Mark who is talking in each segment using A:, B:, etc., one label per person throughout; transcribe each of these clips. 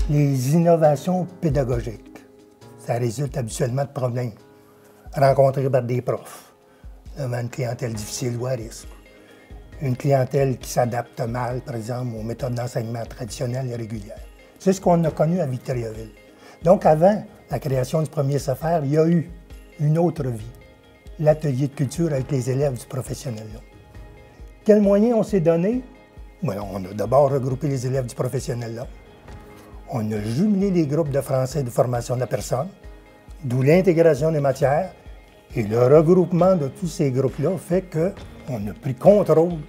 A: Les innovations pédagogiques, ça résulte habituellement de problèmes rencontrés par des profs devant une clientèle difficile ou à risque. Une clientèle qui s'adapte mal, par exemple, aux méthodes d'enseignement traditionnelles et régulières. C'est ce qu'on a connu à Victoriaville. Donc, avant la création du premier SAFER, il y a eu une autre vie, l'atelier de culture avec les élèves du professionnel. Quels moyens on s'est donnés? Bon, on a d'abord regroupé les élèves du professionnel là. On a jumelé les groupes de français et de formation de la personne, d'où l'intégration des matières. Et le regroupement de tous ces groupes-là fait qu'on a pris contrôle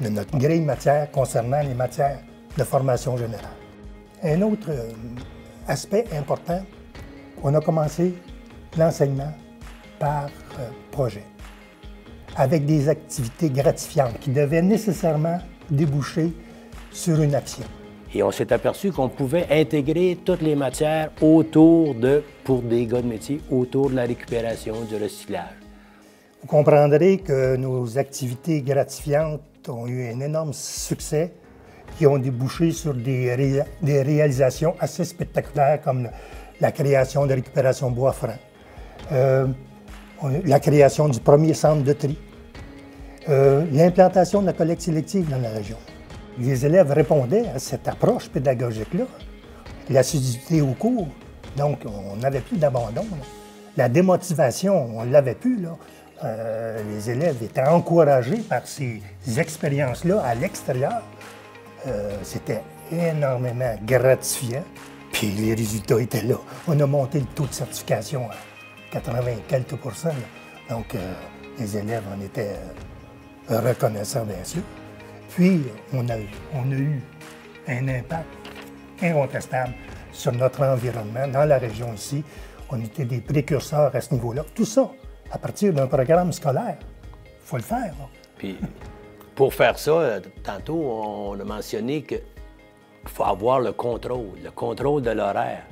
A: de notre grille matière concernant les matières de formation générale. Un autre aspect important, on a commencé l'enseignement par projet, avec des activités gratifiantes qui devaient nécessairement déboucher sur une action.
B: Et on s'est aperçu qu'on pouvait intégrer toutes les matières pour des gars de métier, autour de la récupération, du recyclage.
A: Vous comprendrez que nos activités gratifiantes ont eu un énorme succès, qui ont débouché sur des réalisations assez spectaculaires comme la création de récupération bois franc, la création du premier centre de tri, l'implantation de la collecte sélective dans la région. Les élèves répondaient à cette approche pédagogique-là, l'assiduité au cours, donc on n'avait plus d'abandon. La démotivation, on ne l'avait plus. Là. Les élèves étaient encouragés par ces expériences-là à l'extérieur. C'était énormément gratifiant, puis les résultats étaient là. On a monté le taux de certification à 80 quelques %. Donc, les élèves en étaient reconnaissants, bien sûr. Puis, on a eu un impact incontestable sur notre environnement, dans la région ici. On était des précurseurs à ce niveau-là. Tout ça, à partir d'un programme scolaire. Il faut le faire. Là.
B: Puis, pour faire ça, tantôt, on a mentionné qu'il faut avoir le contrôle de l'horaire.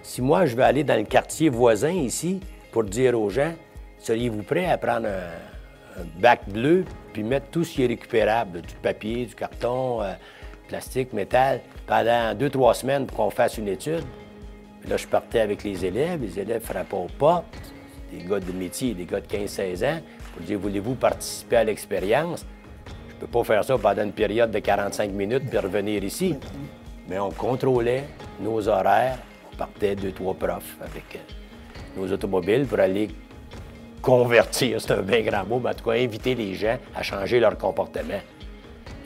B: Si moi, je vais aller dans le quartier voisin ici pour dire aux gens, seriez-vous prêts à prendre un bac bleu puis mettre tout ce qui est récupérable, du papier, du carton, plastique, métal, pendant 2-3 semaines pour qu'on fasse une étude? Puis là, je partais avec les élèves frappaient aux portes, des gars de métier, des gars de 15-16 ans, pour dire, voulez-vous participer à l'expérience? Je ne peux pas faire ça pendant une période de 45 minutes puis revenir ici. Mais on contrôlait nos horaires, on partait 2-3 profs avec nos automobiles pour aller convertir, c'est un bien grand mot, mais en tout cas, inviter les gens à changer leur comportement.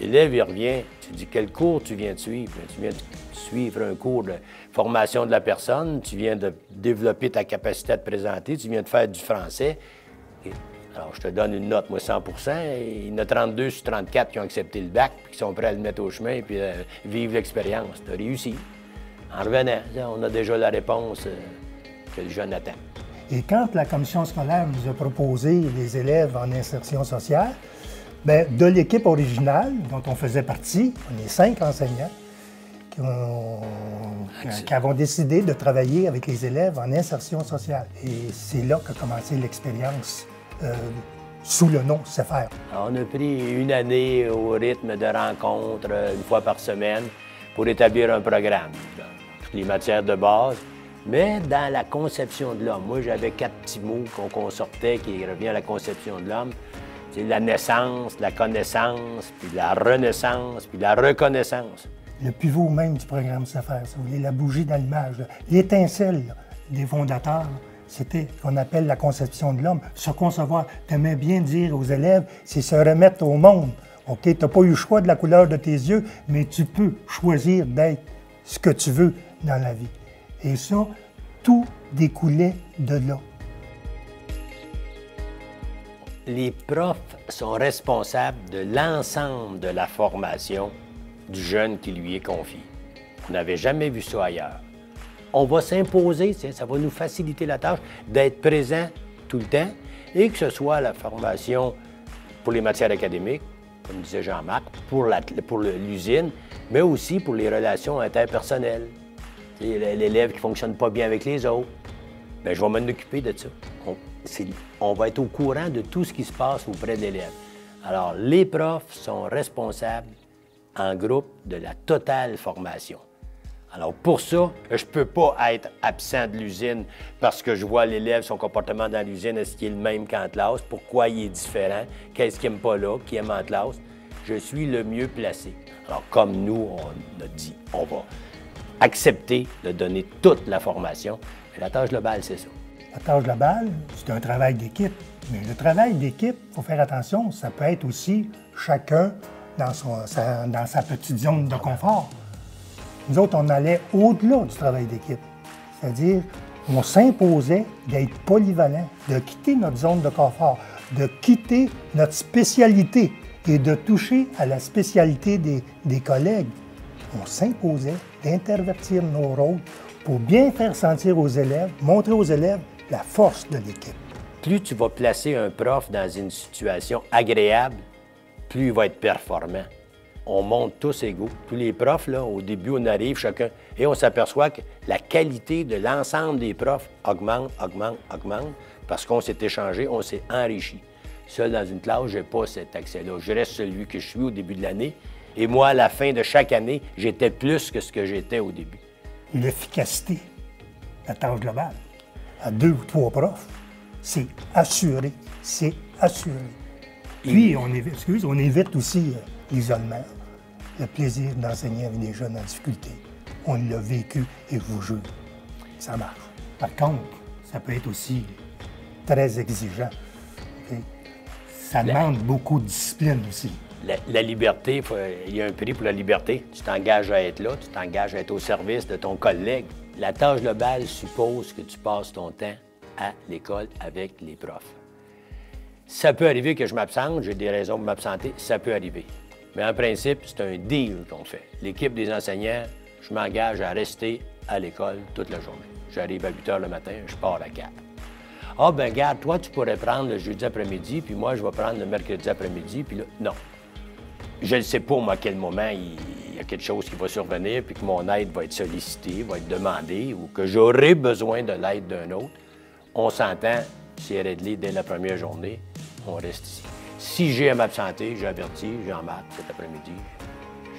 B: L'élève, il revient, tu dis, quel cours tu viens de suivre? Tu viens de suivre un cours de formation de la personne, tu viens de développer ta capacité à te présenter, tu viens de faire du français. Et, alors, je te donne une note, moi, 100 et il y en a 32 sur 34 qui ont accepté le bac, puis qui sont prêts à le mettre au chemin, puis vivre l'expérience. Tu as réussi. En revenant, on a déjà la réponse que le jeune attend.
A: Et quand la commission scolaire nous a proposé les élèves en insertion sociale, bien, de l'équipe originale dont on faisait partie, on est 5 enseignants qui avons décidé de travailler avec les élèves en insertion sociale. Et c'est là qu'a commencé l'expérience sous le nom SAFER.
B: On a pris une année au rythme de rencontres, une fois par semaine, pour établir un programme. Toutes les matières de base. Mais dans la conception de l'homme, moi j'avais 4 petits mots qu'on sortait qui reviennent à la conception de l'homme. C'est la naissance, la connaissance, puis la renaissance, puis la reconnaissance.
A: Le pivot même du programme SAFER, si vous voulez, la bougie d'allumage, l'étincelle des fondateurs, c'était ce qu'on appelle la conception de l'homme. Se concevoir, t'aimais bien dire aux élèves, c'est se remettre au monde. OK, tu n'as pas eu le choix de la couleur de tes yeux, mais tu peux choisir d'être ce que tu veux dans la vie. Et ça, tout découlait de là.
B: Les profs sont responsables de l'ensemble de la formation du jeune qui lui est confié. On n'avait jamais vu ça ailleurs. On va s'imposer, ça va nous faciliter la tâche d'être présent tout le temps et que ce soit la formation pour les matières académiques, comme disait Jean-Marc, pour l'usine, mais aussi pour les relations interpersonnelles. L'élève qui ne fonctionne pas bien avec les autres, bien, je vais m'en occuper de ça. On va être au courant de tout ce qui se passe auprès de l'élève. Alors, les profs sont responsables en groupe de la totale formation. Alors pour ça, je ne peux pas être absent de l'usine parce que je vois l'élève, son comportement dans l'usine, est-ce qu'il est le même qu'en classe, pourquoi il est différent, qu'est-ce qu'il n'aime pas là, qu'il aime en classe. Je suis le mieux placé. Alors comme nous, on a dit, on va accepter de donner toute la formation. Mais la tâche globale, c'est ça.
A: La tâche globale, c'est un travail d'équipe. Mais le travail d'équipe, il faut faire attention, ça peut être aussi chacun dans sa petite zone de confort. Nous autres, on allait au-delà du travail d'équipe. C'est-à-dire, on s'imposait d'être polyvalent, de quitter notre zone de confort, de quitter notre spécialité et de toucher à la spécialité des collègues. On s'imposait d'intervertir nos rôles pour bien faire sentir aux élèves, montrer aux élèves la force de l'équipe.
B: Plus tu vas placer un prof dans une situation agréable, plus il va être performant. On monte tous égaux. Tous les profs, là, au début, on arrive chacun et on s'aperçoit que la qualité de l'ensemble des profs augmente parce qu'on s'est échangé, on s'est enrichi. Seul dans une classe, je n'ai pas cet accès-là. Je reste celui que je suis au début de l'année et moi, à la fin de chaque année, j'étais plus que ce que j'étais au début.
A: L'efficacité, la tâche globale, à 2 ou 3 profs, c'est assuré, c'est assuré. Puis, on évite aussi l'isolement, le plaisir d'enseigner avec des jeunes en difficulté. On l'a vécu et je vous jure, ça marche. Par contre, ça peut être aussi très exigeant. Okay? Ça demande beaucoup de discipline aussi.
B: La liberté, il y a un prix pour la liberté. Tu t'engages à être là, tu t'engages à être au service de ton collègue. La tâche globale suppose que tu passes ton temps à l'école avec les profs. Ça peut arriver que je m'absente, j'ai des raisons pour m'absenter, ça peut arriver. Mais en principe, c'est un deal qu'on fait. L'équipe des enseignants, je m'engage à rester à l'école toute la journée. J'arrive à 8 h le matin, je pars à 4. Ah, ben garde, toi, tu pourrais prendre le jeudi après-midi, puis moi, je vais prendre le mercredi après-midi, puis là, non. Je ne sais pas, moi, à quel moment il y a quelque chose qui va survenir, puis que mon aide va être sollicitée, va être demandée, ou que j'aurai besoin de l'aide d'un autre. On s'entend, c'est réglé dès la première journée, on reste ici. Si j'ai à m'absenter, j'ai averti, j'ai en maths cet après-midi,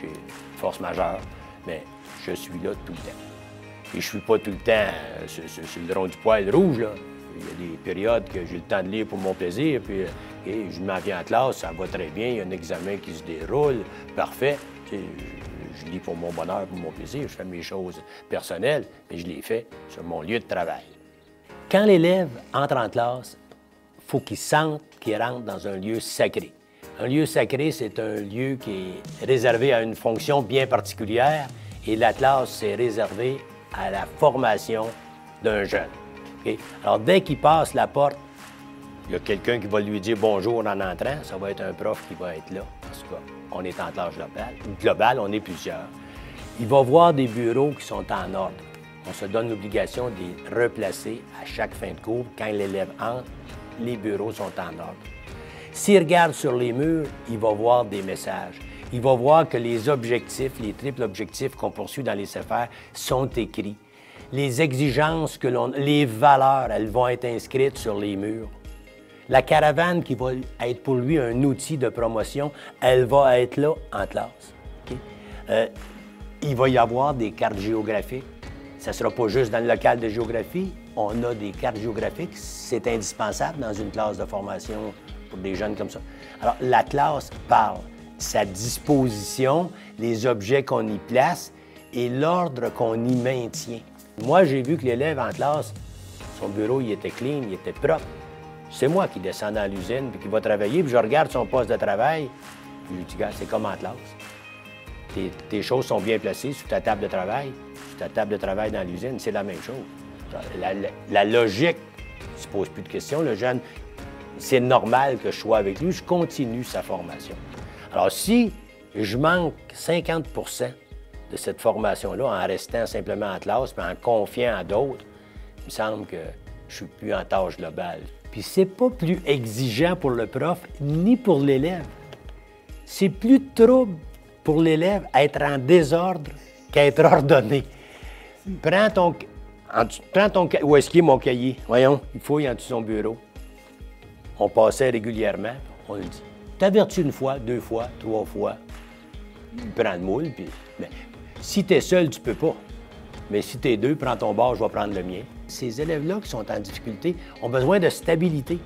B: j'ai une force majeure, mais je suis là tout le temps. Et je suis pas tout le temps sur le rond du poil rouge, là. Il y a des périodes que j'ai le temps de lire pour mon plaisir, puis je m'en viens en classe, ça va très bien, il y a un examen qui se déroule, parfait. Je lis pour mon bonheur, pour mon plaisir, je fais mes choses personnelles, mais je les fais sur mon lieu de travail. Quand l'élève entre en classe, il faut qu'il sente qu'il rentre dans un lieu sacré. Un lieu sacré, c'est un lieu qui est réservé à une fonction bien particulière et la classe, c'est réservé à la formation d'un jeune. Okay? Alors, dès qu'il passe la porte, il y a quelqu'un qui va lui dire bonjour en entrant. Ça va être un prof qui va être là, parce qu'on est en classe globale, on est plusieurs. Il va voir des bureaux qui sont en ordre. On se donne l'obligation de les replacer à chaque fin de cours. Quand l'élève entre, les bureaux sont en ordre. S'il regarde sur les murs, il va voir des messages. Il va voir que les objectifs, les triples objectifs qu'on poursuit dans les CFR sont écrits. Les exigences les valeurs, elles vont être inscrites sur les murs. La caravane qui va être pour lui un outil de promotion, elle va être là en classe. Okay? Il va y avoir des cartes géographiques. Ça ne sera pas juste dans le local de géographie. On a des cartes géographiques. C'est indispensable dans une classe de formation pour des jeunes comme ça. Alors, la classe parle. Sa disposition, les objets qu'on y place et l'ordre qu'on y maintient. Moi, j'ai vu que l'élève en classe, son bureau, il était clean, il était propre. C'est moi qui descends dans l'usine, puis qui va travailler, puis je regarde son poste de travail, puis je lui dis, gars, c'est comme en classe. Tes choses sont bien placées sur ta table de travail. Sur ta table de travail dans l'usine, c'est la même chose. La logique ne se pose plus de questions. Le jeune, c'est normal que je sois avec lui, je continue sa formation. Alors, si je manque 50 de cette formation-là en restant simplement en classe puis en confiant à d'autres, il me semble que je suis plus en tâche globale. Puis c'est pas plus exigeant pour le prof ni pour l'élève. C'est plus trouble pour l'élève être en désordre qu'être ordonné. Prends ton où est-ce qu'il est mon cahier? Voyons, il fouille en dessous de son bureau. On passait régulièrement, on le dit. T'avertis une fois, 2 fois, 3 fois. Il prend le moule, puis... Mais si tu es seul, tu peux pas. Mais si t'es deux, prends ton bord, je vais prendre le mien. Ces élèves-là qui sont en difficulté ont besoin de stabilité.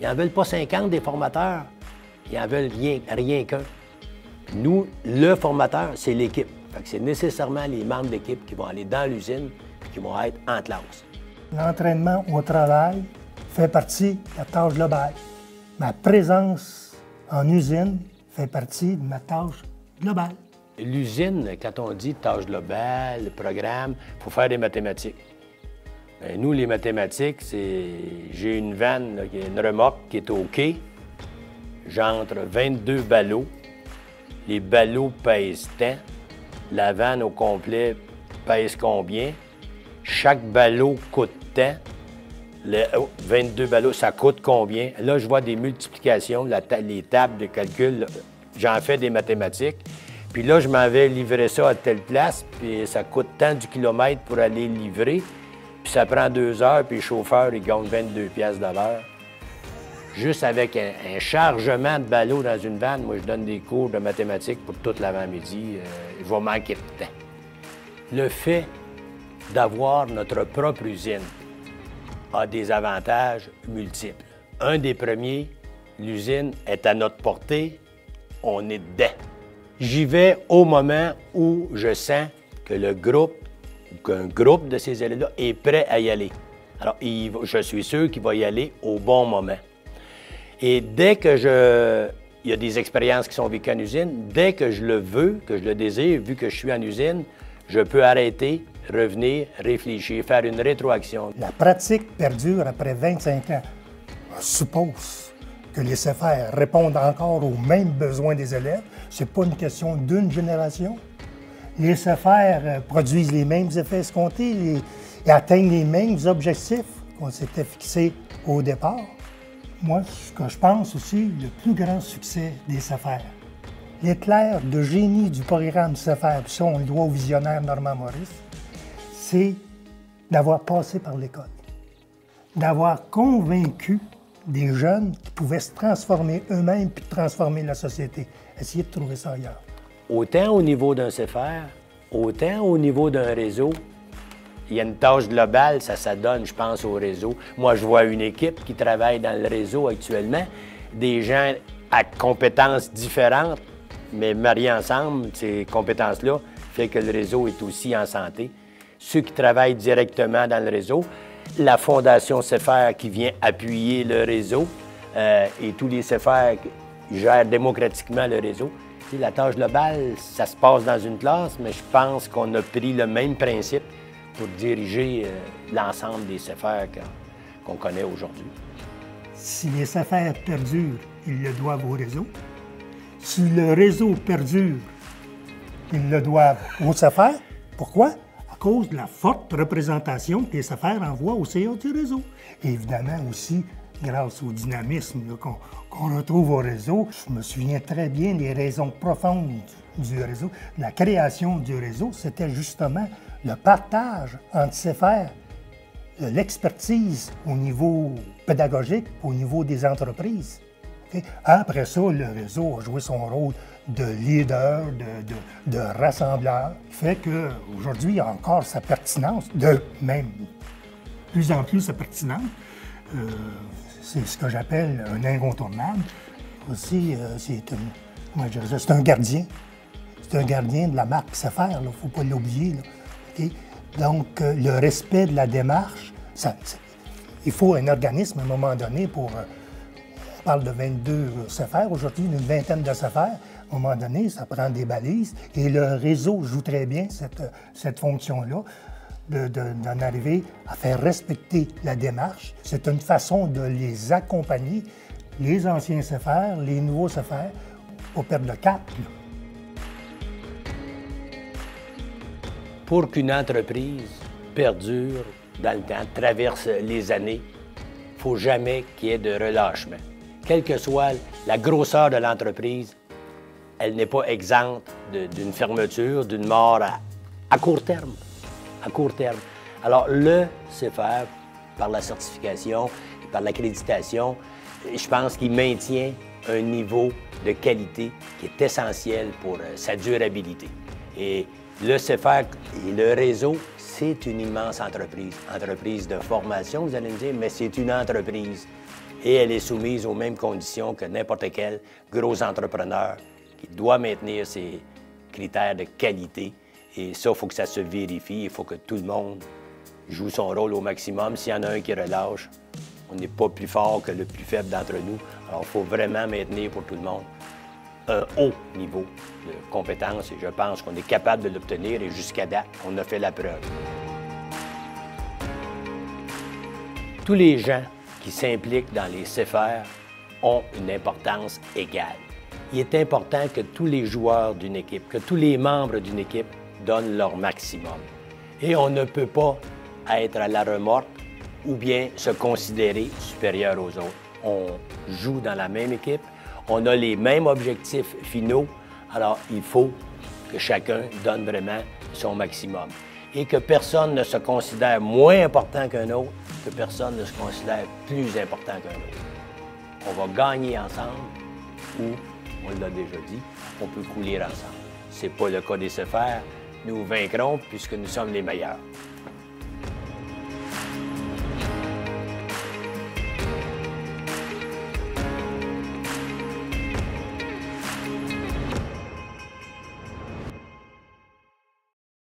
B: Ils n'en veulent pas 50 des formateurs. Ils en veulent rien qu'un. Nous, le formateur, c'est l'équipe. C'est nécessairement les membres de l'équipe qui vont aller dans l'usine et qui vont être en classe.
A: L'entraînement au travail fait partie de la tâche globale. Ma présence en usine fait partie de ma tâche globale.
B: L'usine, quand on dit tâche globale, le programme, il faut faire des mathématiques. Bien, nous, les mathématiques, c'est... J'ai une vanne, là, une remorque qui est au quai. J'entre 22 ballots. Les ballots pèsent tant. La vanne au complet pèse combien? Chaque ballot coûte tant. 22 ballots, ça coûte combien? Là, je vois des multiplications, les tables de calcul. J'en fais des mathématiques. Puis là, je m'en vais livrer ça à telle place, puis ça coûte tant du kilomètre pour aller livrer. Puis ça prend 2 heures, puis le chauffeur, il gagne 22 piastres de l'heure. Juste avec un chargement de ballots dans une vanne, moi, je donne des cours de mathématiques pour toute l'avant-midi. Je vais manquer de temps. Le fait d'avoir notre propre usine a des avantages multiples. Un des premiers, l'usine est à notre portée, on est dedans. J'y vais au moment où je sens que le groupe, ou qu'un groupe de ces élèves-là est prêt à y aller. Alors, je suis sûr qu'il va y aller au bon moment. Et dès que il y a des expériences qui sont vécues en usine, dès que je le veux, que je le désire, vu que je suis en usine, je peux arrêter, revenir, réfléchir, faire une rétroaction.
A: La pratique perdure après 25 ans. On suppose que les CFR répondent encore aux mêmes besoins des élèves. Ce n'est pas une question d'une génération. Les CFR produisent les mêmes effets escomptés et atteignent les mêmes objectifs qu'on s'était fixés au départ. Moi, ce que je pense aussi, le plus grand succès des CFR, l'éclair de génie du programme CFR, puis ça, on le doit au visionnaire Normand Maurice, c'est d'avoir passé par l'école, d'avoir convaincu des jeunes qui pouvaient se transformer eux-mêmes puis transformer la société. Essayez de trouver ça ailleurs.
B: Autant au niveau d'un CFR, autant au niveau d'un réseau, il y a une tâche globale, ça s'adonne, je pense, au réseau. Moi, je vois une équipe qui travaille dans le réseau actuellement, des gens à compétences différentes, mais mariés ensemble, ces compétences-là, fait que le réseau est aussi en santé. Ceux qui travaillent directement dans le réseau, la Fondation CFR qui vient appuyer le réseau et tous les CFR qui gèrent démocratiquement le réseau. Tu sais, la tâche globale, ça se passe dans une classe, mais je pense qu'on a pris le même principe pour diriger l'ensemble des CFR qu'on connaît aujourd'hui.
A: Si les CFR perdurent, ils le doivent au réseau. Si le réseau perdure, ils le doivent aux CFR. Pourquoi? À cause de la forte représentation que les CFR envoient au CA du réseau. Et évidemment aussi, grâce au dynamisme qu'on retrouve au réseau, je me souviens très bien des raisons profondes du réseau. La création du réseau, c'était justement le partage entre CFR, l'expertise au niveau pédagogique, au niveau des entreprises. Okay? Après ça, le réseau a joué son rôle de leader, de rassembleur, qui fait qu'aujourd'hui, il y a encore sa pertinence, même plus en plus sa pertinence. C'est ce que j'appelle un incontournable. Aussi, c'est un gardien. C'est un gardien de la marque CFR, il ne faut pas l'oublier. Okay? Donc, le respect de la démarche, il faut un organisme à un moment donné pour... on parle de 22 CFR, aujourd'hui, une vingtaine de CFR. À un moment donné, ça prend des balises. Et le réseau joue très bien cette fonction-là, d'en arriver à faire respecter la démarche. C'est une façon de les accompagner, les anciens CFR, les nouveaux CFR, pour perdre le cap. Là.
B: Pour qu'une entreprise perdure dans le temps, traverse les années, il ne faut jamais qu'il y ait de relâchement. Quelle que soit la grosseur de l'entreprise, elle n'est pas exempte d'une fermeture, d'une mort à court terme. À court terme. Alors, le CFR, par la certification et par l'accréditation, je pense qu'il maintient un niveau de qualité qui est essentiel pour sa durabilité. Et le CFR et le réseau, c'est une immense entreprise. Entreprise de formation, vous allez me dire, mais c'est une entreprise. Et elle est soumise aux mêmes conditions que n'importe quel gros entrepreneur qui doit maintenir ses critères de qualité. Et ça, il faut que ça se vérifie. Il faut que tout le monde joue son rôle au maximum. S'il y en a un qui relâche, on n'est pas plus fort que le plus faible d'entre nous. Alors, il faut vraiment maintenir pour tout le monde un haut niveau de compétence. Et je pense qu'on est capable de l'obtenir. Et jusqu'à date, on a fait la preuve. Tous les gens qui s'impliquent dans les CFR ont une importance égale. Il est important que tous les joueurs d'une équipe, que tous les membres d'une équipe donnent leur maximum. Et on ne peut pas être à la remorque ou bien se considérer supérieur aux autres. On joue dans la même équipe, on a les mêmes objectifs finaux, alors il faut que chacun donne vraiment son maximum. Et que personne ne se considère moins important qu'un autre, que personne ne se considère plus important qu'un autre. On va gagner ensemble ou, on l'a déjà dit, on peut couler ensemble. Ce n'est pas le cas des CFR. Nous vaincrons puisque nous sommes les meilleurs.